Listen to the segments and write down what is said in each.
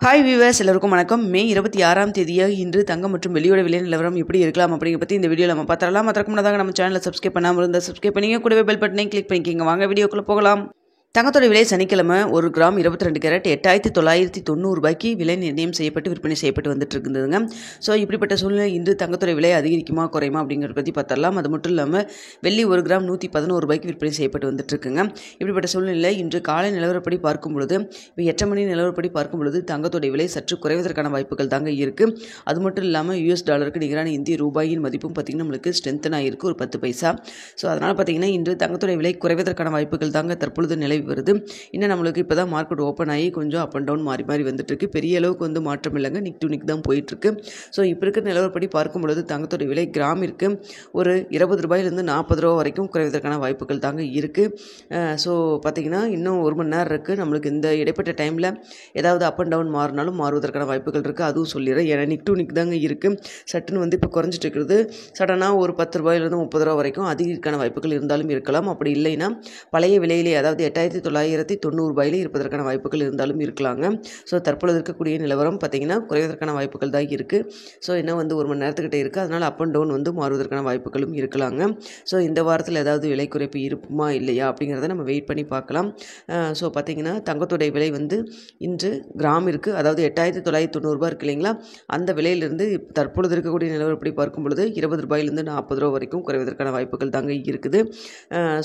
Hi viewers எல்லாருக்கும் வணக்கம். மே 26ஆம் தேதியாக இன்று தங்கம் மற்றும் வெள்ளியோட விலை நிலவரம் எப்படி இருக்கலாம் அப்படிங்கிற பற்றி இந்த வீடியோவில் நம்ம பார்த்துடலாம். அதற்கு முன்னதாக நம்ம சேனலை சப்ஸ்கிரைப் பண்ணாமல் இருந்தால் சப்ஸ்கிரைப் பண்ணிங்க, கூடவே பெல் பட்டனையும் கிளிக் பண்ணிக்கிங்க. வாங்க வீடியோக்குள்ளே போகலாம். தங்கத்தோட விலை சனிக்கிழமை ஒரு கிராம் 22 கேரட் 8,990 ரூபாய்க்கு விலை நிர்ணயம் செய்யப்பட்டு விற்பனை செய்யப்பட்டு வந்துட்டு இருக்குதுங்க. ஸோ இப்படிப்பட்ட சூழ்நிலை இன்று தங்கத்தோட விலை அதிகரிக்குமா குறையுமா அப்படிங்கிறத பற்றி பார்த்துடலாம். அது மட்டும் இல்லாமல் வெள்ளி ஒரு கிராம் 111 ரூபாய்க்கு விற்பனை செய்யப்பட்டு வந்துட்டு இருக்குங்க. இப்படிப்பட்ட சூழ்நிலை இன்று காலை நிலவரப்படி பார்க்கும் பொழுது, இப்போ 8 மணி நிலவரப்படி பார்க்கும் பொழுது தங்கத்தோட விலை சற்று குறைவதற்கான வாய்ப்புகள் தாங்க இருக்குது. அது மட்டும் இல்லாமல் US டாலருக்கு நிகரான இந்திய ரூபாயின் மதிப்பும் பார்த்திங்கன்னா நம்மளுக்கு ஸ்ட்ரென்த்தன் ஆகிருக்கு ஒரு 10 பைசா. ஸோ அதனால் பார்த்திங்கன்னா இன்று தங்கத்தோட விலை குறைவதற்கான வாய்ப்புகள் தாங்க தற்பொழுது நிலவி வருது. இன்னும் நம்மளுக்கு இப்போ தான் மார்க்கெட் ஓப்பன் ஆகி கொஞ்சம் அப் அண்ட் டவுன் மாறி வந்துட்டு இருக்கு. பெரிய அளவுக்கு வந்து மாற்றம் இல்லைங்க, நிக் டு நிக் தான் போயிட்டுருக்கு. ஸோ இப்போ இருக்கிற நிலவரப்படி பார்க்கும் பொழுது தங்கத்தோட விலை கிராமிற்கு ஒரு 20 ரூபாயிலிருந்து 40 ரூபா வரைக்கும் குறைவதற்கான வாய்ப்புகள் தாங்க இருக்குது. ஸோ பார்த்திங்கன்னா இன்னும் ஒரு மணி நேரம் இருக்குது. நம்மளுக்கு இந்த இடைப்பட்ட டைமில் ஏதாவது அப் அண்ட் டவுன் மாறினாலும் மாறுவதற்கான வாய்ப்புகள் இருக்குது. அதுவும் சொல்லிடுறேன். ஏன்னா நிக் டு நிக் தாங்க இருக்குது. சட்டுன்னு வந்து இப்போ குறைஞ்சிட்டு இருக்கிறது. சடனாக ஒரு 10 ரூபாயிலிருந்து 30 ரூபா வரைக்கும் அதிகரிக்கான வாய்ப்புகள் இருந்தாலும் இருக்கலாம். அப்படி இல்லைன்னா பழைய விலையிலே, அதாவது 8,990 ரூபாயிலே இருப்பதற்கான வாய்ப்புகள் இருந்தாலும் இருக்கலாங்க. ஸோ தற்பொழுது இருக்கக்கூடிய நிலவரம் பார்த்திங்கன்னா குறைவதற்கான வாய்ப்புகள் தான் இருக்குது. ஸோ இன்னும் வந்து ஒரு மணி நேரத்துக்கிட்ட இருக்குது. அதனால் அப் அண்ட் டவுன் வந்து மாறுவதற்கான வாய்ப்புகளும் இருக்கலாங்க. ஸோ இந்த வாரத்தில் ஏதாவது விலை குறைப்பு இருப்புமா இல்லையா அப்படிங்கிறத நம்ம வெயிட் பண்ணி பார்க்கலாம். ஸோ பார்த்திங்கன்னா தங்கத்துடைய விலை வந்து இன்று கிராமிற்கு, அதாவது 8,990 ரூபா இருக்குது இல்லைங்களா, அந்த விலையிலிருந்து தற்பொழுது இருக்கக்கூடிய நிலவரப்படி பார்க்கும் பொழுது 20 ரூபாயிலிருந்து 40 ரூபா வரைக்கும் குறைவதற்கான வாய்ப்புகள் தாங்க இருக்குது.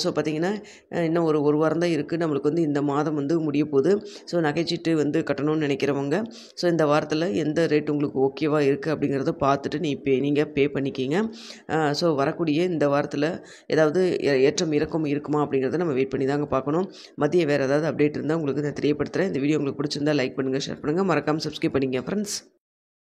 ஸோ பார்த்திங்கன்னா இன்னும் ஒரு வாரம் தான் இருக்குது. நம்மளுக்கு வந்து இந்த மாதம் வந்து முடிய போகுது. ஸோ நகைச்சீட்டு வந்து கட்டணும்னு நினைக்கிறவங்க ஸோ இந்த வாரத்தில் எந்த ரேட் உங்களுக்கு ஓகேவாக இருக்குது அப்படிங்கிறத பார்த்துட்டு நீங்கள் பே பண்ணிக்கிங்க. ஸோ வரக்கூடிய இந்த வாரத்தில் ஏதாவது ஏற்றம் இறக்கம் இருக்குமா அப்படிங்கிறத நம்ம வெயிட் பண்ணி தாங்க பார்க்கணும். மதிய வேறு ஏதாவது அப்டேட் இருந்தால் உங்களுக்கு நான் தெரியப்படுத்துகிறேன். இந்த வீடியோ உங்களுக்கு பிடிச்சிருந்தால் லைக் பண்ணுங்கள், ஷேர் பண்ணுங்கள், மறக்காமல் சப்ஸ்கிரைப் பண்ணிங்க ஃப்ரெண்ட்ஸ்.